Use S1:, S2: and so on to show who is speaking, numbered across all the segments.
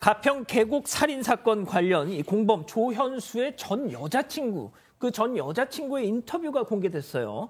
S1: 가평 계곡 살인 사건 관련 이 공범 조현수의 전 여자친구, 그 전 여자친구의 인터뷰가 공개됐어요.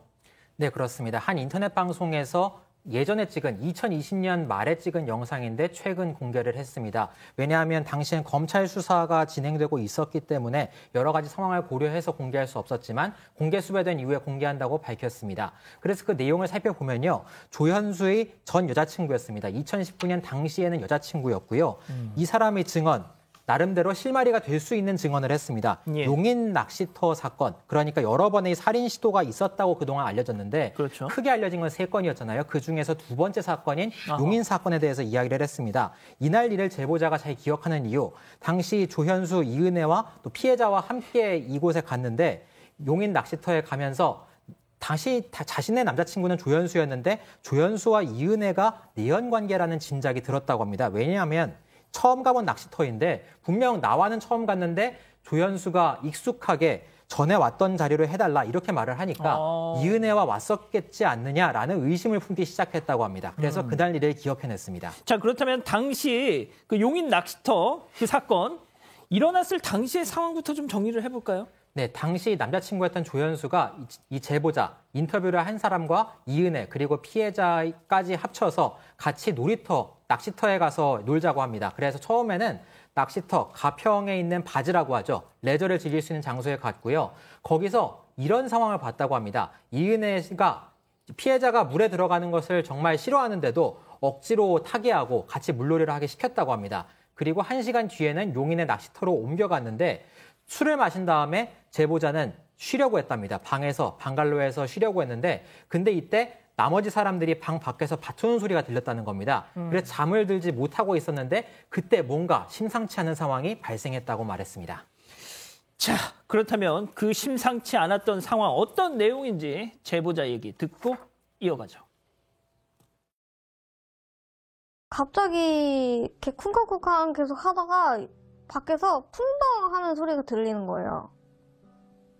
S2: 네, 그렇습니다. 한 인터넷 방송에서 예전에 찍은 2020년 말에 찍은 영상인데 최근 공개를 했습니다. 왜냐하면 당시엔 검찰 수사가 진행되고 있었기 때문에 여러 가지 상황을 고려해서 공개할 수 없었지만 공개 수배된 이후에 공개한다고 밝혔습니다. 그래서 그 내용을 살펴보면요. 조현수의 전 여자친구였습니다. 2019년 당시에는 여자친구였고요. 이 사람의 증언, 나름대로 실마리가 될 수 있는 증언을 했습니다.
S1: 예.
S2: 용인 낚시터 사건, 그러니까 여러 번의 살인 시도가 있었다고 그동안 알려졌는데
S1: 그렇죠.
S2: 크게 알려진 건 3건이었잖아요. 그중에서 2번째 사건인 용인 사건에 대해서 이야기를 했습니다. 이날 일을 제보자가 잘 기억하는 이유, 당시 조현수, 이은혜와 또 피해자와 함께 이곳에 갔는데 용인 낚시터에 가면서 다시 자신의 남자친구는 조현수였는데 조현수와 이은혜가 내연관계라는 진작이 들었다고 합니다. 왜냐하면 처음 가본 낚시터인데 분명 나와는 처음 갔는데 조현수가 익숙하게 전에 왔던 자리로 해달라 이렇게 말을 하니까 이은혜와 왔었겠지 않느냐라는 의심을 품기 시작했다고 합니다. 그래서 그날 일을 기억해냈습니다.
S1: 자, 그렇다면 당시 그 용인 낚시터 그 사건 일어났을 당시의 상황부터 좀 정리를 해볼까요?
S2: 네, 당시 남자친구였던 조현수가 이 제보자, 인터뷰를 한 사람과 이은혜 그리고 피해자까지 합쳐서 같이 낚시터에 가서 놀자고 합니다. 그래서 처음에는 낚시터 가평에 있는 바지라고 하죠. 레저를 즐길 수 있는 장소에 갔고요. 거기서 이런 상황을 봤다고 합니다. 이은혜가 피해자가 물에 들어가는 것을 정말 싫어하는데도 억지로 타게 하고 같이 물놀이를 하게 시켰다고 합니다. 그리고 1시간 뒤에는 용인의 낚시터로 옮겨갔는데 술을 마신 다음에 제보자는 쉬려고 했답니다. 방갈로에서 쉬려고 했는데 근데 이때 나머지 사람들이 방 밖에서 다투는 소리가 들렸다는 겁니다. 그래서 잠을 들지 못하고 있었는데 그때 뭔가 심상치 않은 상황이 발생했다고 말했습니다.
S1: 자, 그렇다면 그 심상치 않았던 상황 어떤 내용인지 제보자 얘기 듣고 이어가죠.
S3: 갑자기 이렇게 쿵쾅쿵쾅 계속 하다가 밖에서 풍덩 하는 소리가 들리는 거예요.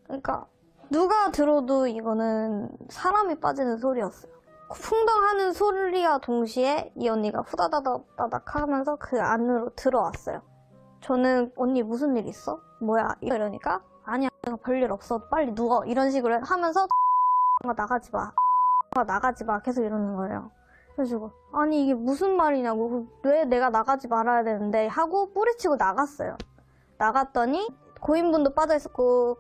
S3: 그러니까 누가 들어도 이거는 사람이 빠지는 소리였어요. 풍덩 하는 소리와 동시에 이 언니가 후다다닥 하면서 그 안으로 들어왔어요. 저는 언니 무슨 일 있어? 뭐야? 이러니까 아니야 별일 없어 빨리 누워 이런 식으로 하면서 나가지 마 계속 이러는 거예요. 그래가지고 아니 이게 무슨 말이냐고 왜 내가 나가지 말아야 되는데 하고 뿌리치고 나갔어요. 나갔더니 고인분도 빠져있었고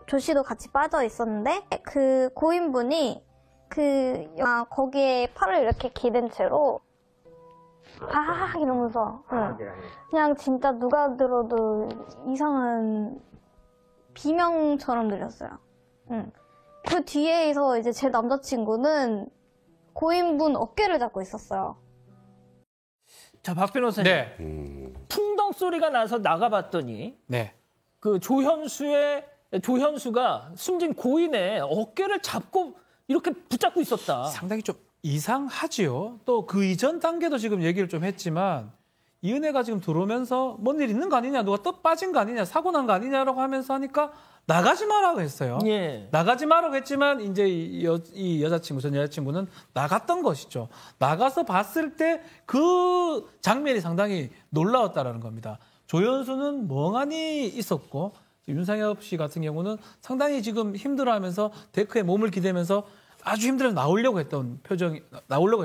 S3: 조씨도 같이 빠져있었는데 그 고인분이 거기에 팔을 이렇게 기댄 채로 이러면서 그냥 진짜 누가 들어도 이상한 비명처럼 들렸어요. 그 뒤에서 이제 제 남자친구는 고인분 어깨를 잡고 있었어요.
S1: 자, 박 변호사님.
S4: 네.
S1: 풍덩 소리가 나서 나가봤더니
S4: 네.
S1: 그 조현수가 숨진 고인의 어깨를 잡고 이렇게 붙잡고 있었다.
S4: 상당히 좀 이상하지요. 또 그 이전 단계도 지금 얘기를 좀 했지만 이은혜가 지금 들어오면서 뭔 일 있는 거 아니냐, 누가 떡 빠진 거 아니냐, 사고 난 거 아니냐라고 하면서 하니까 나가지 마라고 했어요.
S1: 예.
S4: 나가지 마라고 했지만 이제 이 여자친구, 전 여자친구는 나갔던 것이죠. 나가서 봤을 때 그 장면이 상당히 놀라웠다라는 겁니다. 조현수는 멍하니 있었고 윤상엽 씨 같은 경우는 상당히 지금 힘들어하면서 데크에 몸을 기대면서 아주 힘들어서 나오려고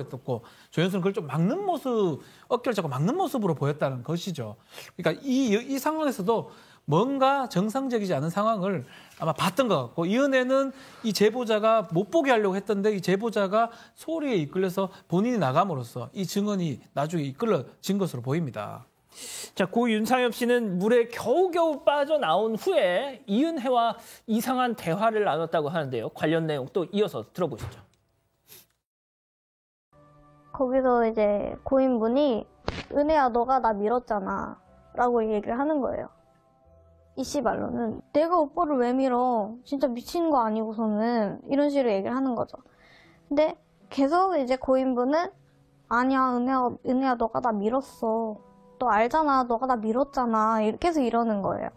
S4: 했었고 조현수는 그걸 좀 막는 모습, 어깨를 잡고 막는 모습으로 보였다는 것이죠. 그러니까 이 상황에서도 뭔가 정상적이지 않은 상황을 아마 봤던 것 같고 이은혜는 이 제보자가 못 보게 하려고 했던데 이 제보자가 소리에 이끌려서 본인이 나감으로써 이 증언이 나중에 이끌어진 것으로 보입니다.
S1: 자, 고 윤상엽 씨는 물에 겨우겨우 빠져나온 후에 이은혜와 이상한 대화를 나눴다고 하는데요. 관련 내용 또 이어서 들어보시죠.
S3: 거기서 이제 고인분이 은혜야 너가 나 밀었잖아 라고 얘기를 하는 거예요. 이씨 말로는 내가 오빠를 왜 밀어? 진짜 미친 거 아니고서는 이런 식으로 얘기를 하는 거죠. 근데 계속 이제 고인분은 아니야 은혜야 너가 나 밀었어. 너 알잖아 너가 나 밀었잖아 이렇게 계속 이러는 거예요.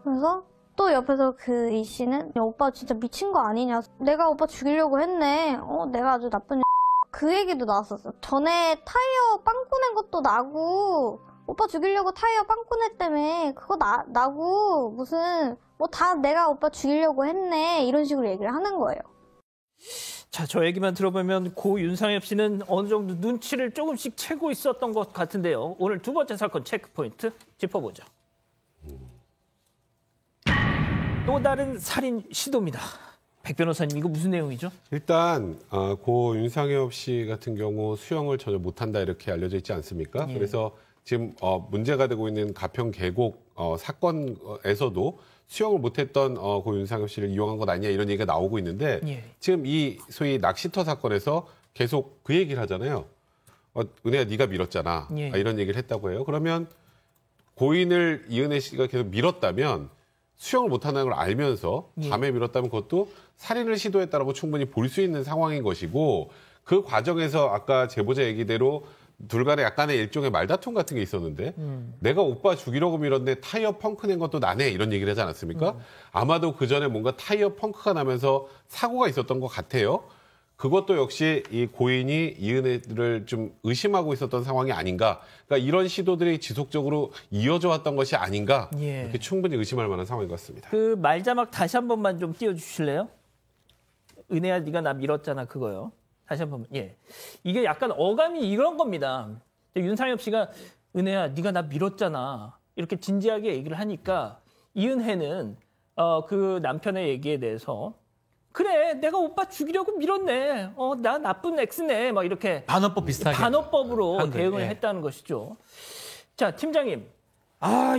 S3: 그래서 또 옆에서 그 이 씨는 야, 오빠 진짜 미친 거 아니냐 내가 오빠 죽이려고 했네 내가 아주 나쁜 그 얘기도 나왔었어. 전에 타이어 빵꾸 낸 것도 나고 오빠 죽이려고 타이어 빵꾸 냈다며. 그거 나고 무슨 뭐 다 내가 오빠 죽이려고 했네. 이런 식으로 얘기를 하는 거예요.
S1: 자, 저 얘기만 들어보면 고 윤상엽 씨는 어느 정도 눈치를 조금씩 채고 있었던 것 같은데요. 오늘 두 번째 사건 체크포인트 짚어보죠. 또 다른 살인 시도입니다. 백 변호사님, 이거 무슨 내용이죠?
S5: 일단 고 윤상엽 씨 같은 경우 수영을 전혀 못한다 이렇게 알려져 있지 않습니까?
S1: 예.
S5: 그래서 지금 문제가 되고 있는 가평 계곡 사건에서도 수영을 못했던 고 윤상엽 씨를 이용한 것 아니냐 이런 얘기가 나오고 있는데
S1: 예.
S5: 지금 이 소위 낚시터 사건에서 계속 그 얘기를 하잖아요. 은혜야 네가 밀었잖아.
S1: 예.
S5: 이런 얘기를 했다고 해요. 그러면 고인을 이은혜 씨가 계속 밀었다면 수영을 못한다는 걸 알면서
S1: 예.
S5: 밤에 밀었다면 그것도 살인을 시도했다라고 충분히 볼 수 있는 상황인 것이고 그 과정에서 아까 제보자 얘기대로 둘 간에 약간의 일종의 말다툼 같은 게 있었는데 내가 오빠 죽이려고 밀었는데 타이어 펑크 낸 것도 나네 이런 얘기를 하지 않았습니까? 아마도 그 전에 뭔가 타이어 펑크가 나면서 사고가 있었던 것 같아요. 그것도 역시 이 고인이 이은혜를 좀 의심하고 있었던 상황이 아닌가. 그러니까 이런 시도들이 지속적으로 이어져 왔던 것이 아닌가.
S1: 예.
S5: 이렇게 충분히 의심할 만한 상황인 것 같습니다.
S1: 그 말자막 다시 한 번만 좀 띄워주실래요? 은혜야, 네가 나 밀었잖아, 그거요. 다시 한 번만. 예. 이게 약간 어감이 이런 겁니다. 윤상엽 씨가 은혜야, 네가 나 밀었잖아. 이렇게 진지하게 얘기를 하니까 이은혜는 그 남편의 얘기에 대해서 그래, 내가 오빠 죽이려고 밀었네. 나 나쁜 엑스네. 막 이렇게
S4: 반어법 비슷하게.
S1: 반어법으로
S4: 한 거예요.
S1: 대응을
S4: 예.
S1: 했다는 것이죠. 자, 팀장님.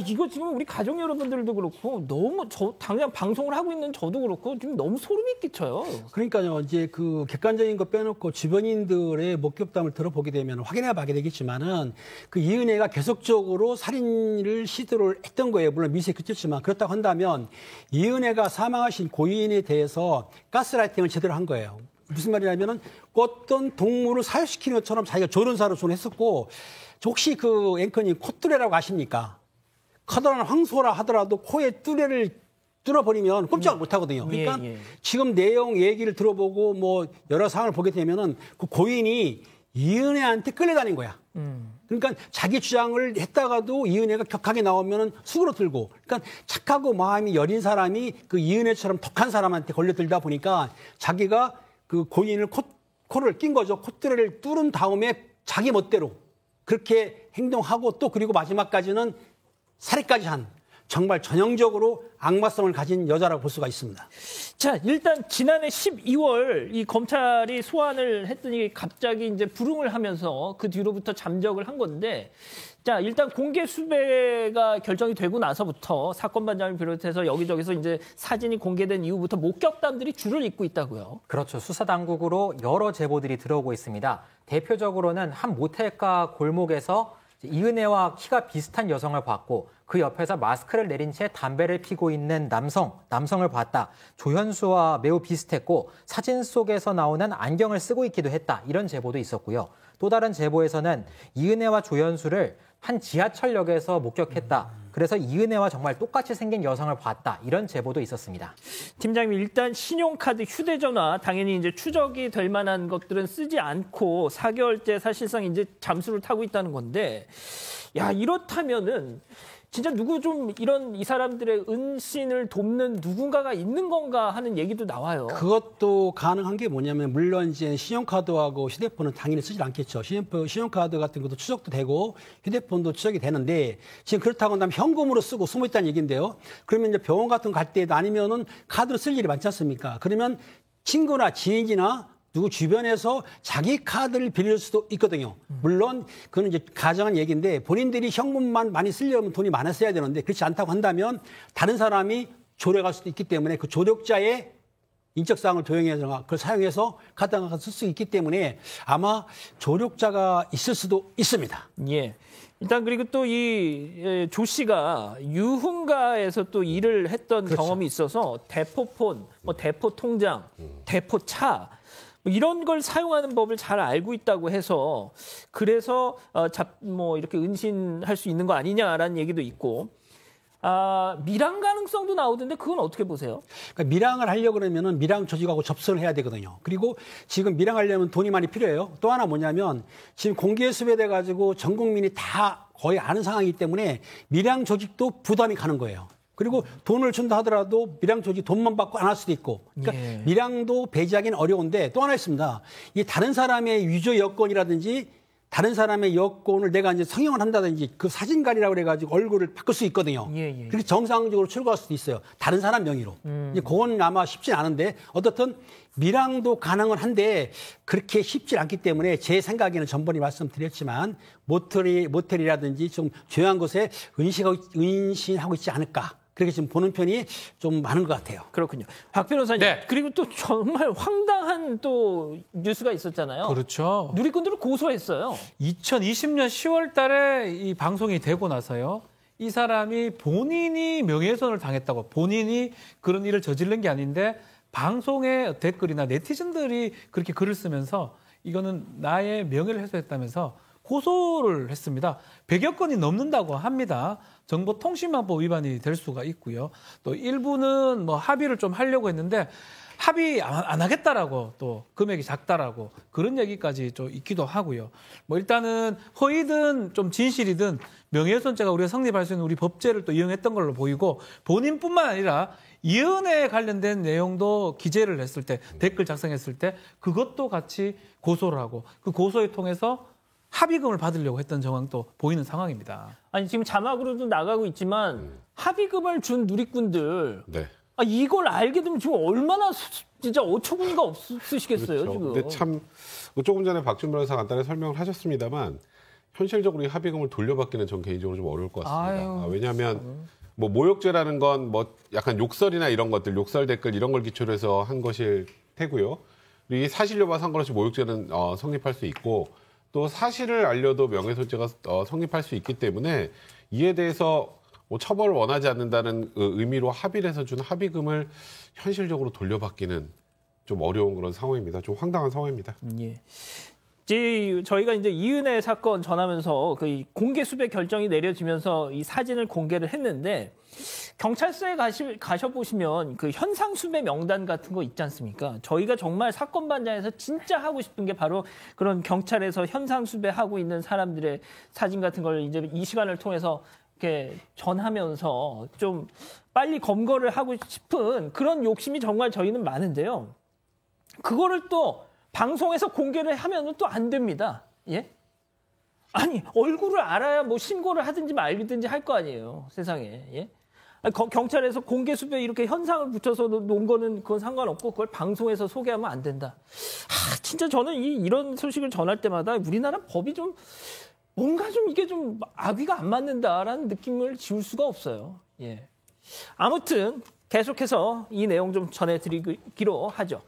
S1: 이거 지금 우리 가족 여러분들도 그렇고 너무 당장 방송을 하고 있는 저도 그렇고 지금 너무 소름이 끼쳐요.
S6: 그러니까요, 이제 그 객관적인 거 빼놓고 주변인들의 목격담을 들어보게 되면 확인해 봐게 되겠지만은 그 이은혜가 계속적으로 살인을 시도를 했던 거예요. 물론 미세 그쳤지만 그렇다고 한다면 이은혜가 사망하신 고인에 대해서 가스라이팅을 제대로 한 거예요. 무슨 말이냐면은 어떤 동물을 사육시키는 것처럼 자기가 조련사로 손했었고 혹시 그 앵커님 콧뚜레라고 아십니까? 커다란 황소라 하더라도 코에 뚜레를 뚫어버리면 꼼짝을 못 하거든요. 그러니까
S1: 예.
S6: 지금 내용 얘기를 들어보고 뭐 여러 상황을 보게 되면은 그 고인이 이은혜한테 끌려다닌 거야. 그러니까 자기 주장을 했다가도 이은혜가 격하게 나오면은 수그러들고, 그러니까 착하고 마음이 여린 사람이 그 이은혜처럼 독한 사람한테 걸려들다 보니까 자기가 그 고인을 코를 낀 거죠. 콧뚜레를 뚫은 다음에 자기 멋대로 그렇게 행동하고 또 그리고 마지막까지는 살해까지 한 정말 전형적으로 악마성을 가진 여자라고 볼 수가 있습니다.
S1: 자, 일단 지난해 12월 이 검찰이 소환을 했더니 갑자기 이제 불응을 하면서 그 뒤로부터 잠적을 한 건데, 자, 일단 공개 수배가 결정이 되고 나서부터 사건 반장을 비롯해서 여기저기서 이제 사진이 공개된 이후부터 목격담들이 줄을 잇고 있다고요.
S2: 그렇죠. 수사당국으로 여러 제보들이 들어오고 있습니다. 대표적으로는 한 모텔가 골목에서 이은혜와 키가 비슷한 여성을 봤고 그 옆에서 마스크를 내린 채 담배를 피고 있는 남성을 봤다. 조현수와 매우 비슷했고 사진 속에서 나오는 안경을 쓰고 있기도 했다. 이런 제보도 있었고요. 또 다른 제보에서는 이은혜와 조현수를 한 지하철역에서 목격했다. 그래서 이은혜와 정말 똑같이 생긴 여성을 봤다. 이런 제보도 있었습니다.
S1: 팀장님, 일단 신용카드, 휴대전화 당연히 이제 추적이 될 만한 것들은 쓰지 않고 4개월째 사실상 이제 잠수를 타고 있다는 건데, 야, 이렇다면은 진짜 누구 좀 이 사람들의 은신을 돕는 누군가가 있는 건가 하는 얘기도 나와요.
S6: 그것도 가능한 게 뭐냐면 물론 이제 신용카드하고 휴대폰은 당연히 쓰질 않겠죠. 신용카드 같은 것도 추적도 되고 휴대폰도 추적이 되는데 지금 그렇다고 한다면 현금으로 쓰고 숨어 있다는 얘기인데요. 그러면 이제 병원 같은 거 갈 때도 아니면은 카드로 쓸 일이 많지 않습니까? 그러면 친구나 지인이나 누구 주변에서 자기 카드를 빌릴 수도 있거든요. 물론 그건 이제 가정한 얘기인데 본인들이 현금만 많이 쓰려면 돈이 많았어야 되는데 그렇지 않다고 한다면 다른 사람이 조력할 수도 있기 때문에 그 조력자의 인적사항을 도용해서 그걸 사용해서 카드를 쓸 수 있기 때문에 아마 조력자가 있을 수도 있습니다.
S1: 예. 일단 그리고 또 이 조 씨가 유흥가에서 또 일을 했던
S6: 그렇죠.
S1: 경험이 있어서 대포폰, 뭐 대포 통장, 대포차 이런 걸 사용하는 법을 잘 알고 있다고 해서 그래서 뭐 이렇게 은신할 수 있는 거 아니냐라는 얘기도 있고, 밀항 가능성도 나오던데 그건 어떻게 보세요?
S6: 그러니까 밀항을 하려고 그러면은 밀항 조직하고 접선을 해야 되거든요. 그리고 지금 밀항하려면 돈이 많이 필요해요. 또 하나 뭐냐면 지금 공개 수배돼 가지고 전 국민이 다 거의 아는 상황이기 때문에 밀항 조직도 부담이 가는 거예요. 그리고 돈을 준다 하더라도 밀항 조직 돈만 받고 안 할 수도 있고. 그러니까
S1: 예.
S6: 밀항도 배제하기는 어려운데 또 하나 있습니다. 이게 다른 사람의 위조 여권이라든지 다른 사람의 여권을 내가 이제 성형을 한다든지 그 사진관이라고 그래가지고 얼굴을 바꿀 수 있거든요.
S1: 예.
S6: 그렇게 정상적으로 출고할 수도 있어요. 다른 사람 명의로. 이제 그건 아마 쉽진 않은데 어떻든 밀항도 가능은 한데 그렇게 쉽지 않기 때문에 제 생각에는 전번에 말씀드렸지만 모텔이라든지 좀 조용한 곳에 은신하고 있지 않을까. 그렇게 지금 보는 편이 좀 많은 것 같아요.
S1: 그렇군요. 박 변호사님.
S4: 네.
S1: 그리고 또 정말 황당한 또 뉴스가 있었잖아요.
S4: 그렇죠.
S1: 누리꾼들을 고소했어요.
S4: 2020년 10월 달에 이 방송이 되고 나서요. 이 사람이 본인이 명예훼손을 당했다고 본인이 그런 일을 저지른 게 아닌데 방송의 댓글이나 네티즌들이 그렇게 글을 쓰면서 이거는 나의 명예를 훼손했다면서 고소를 했습니다. 100여 건이 넘는다고 합니다. 정보통신망법 위반이 될 수가 있고요. 또 일부는 뭐 합의를 좀 하려고 했는데 합의 안 하겠다라고 또 금액이 작다라고 그런 얘기까지 좀 있기도 하고요. 뭐 일단은 허위든 좀 진실이든 명예훼손죄가 우리가 성립할 수 있는 우리 법제를 또 이용했던 걸로 보이고 본인뿐만 아니라 이은혜에 관련된 내용도 기재를 했을 때 댓글 작성했을 때 그것도 같이 고소를 하고 그 고소에 통해서 합의금을 받으려고 했던 정황도 보이는 상황입니다.
S1: 아니 지금 자막으로도 나가고 있지만 합의금을 준 누리꾼들
S5: 네.
S1: 이걸 알게 되면 지금 얼마나 진짜 어처구니가 없으시겠어요.
S5: 그렇죠.
S1: 지금.
S5: 근데 참 조금 전에 박준 변호사 간단히 설명을 하셨습니다만 현실적으로 이 합의금을 돌려받기는 전 개인적으로 좀 어려울 것 같습니다. 왜냐하면 뭐 모욕죄라는 건 뭐 약간 욕설이나 이런 것들, 욕설 댓글 이런 걸 기초로 해서 한 것일 테고요. 이 사실 여부와 상관없이 모욕죄는 성립할 수 있고 또 사실을 알려도 명예훼손죄가 성립할 수 있기 때문에 이에 대해서 뭐 처벌을 원하지 않는다는 의미로 합의를 해서 준 합의금을 현실적으로 돌려받기는 좀 어려운 그런 상황입니다. 좀 황당한 상황입니다.
S1: 예. 저희가 이제 이은혜 사건 전하면서 그 공개 수배 결정이 내려지면서 이 사진을 공개를 했는데 경찰서에 가셔보시면 그 현상 수배 명단 같은 거 있지 않습니까? 저희가 정말 사건 반장에서 진짜 하고 싶은 게 바로 그런 경찰에서 현상 수배하고 있는 사람들의 사진 같은 걸 이제 이 시간을 통해서 이렇게 전하면서 좀 빨리 검거를 하고 싶은 그런 욕심이 정말 저희는 많은데요. 그거를 또 방송에서 공개를 하면은 또 안 됩니다. 예? 아니, 얼굴을 알아야 뭐 신고를 하든지 말든지 할 거 아니에요. 세상에. 예? 아니, 경찰에서 공개 수배 이렇게 현상을 붙여서 놓은 거는 그건 상관없고 그걸 방송에서 소개하면 안 된다. 진짜 저는 이런 소식을 전할 때마다 우리나라 법이 좀 뭔가 좀 이게 좀 악의가 안 맞는다라는 느낌을 지울 수가 없어요. 예. 아무튼 계속해서 이 내용 좀 전해드리기로 하죠.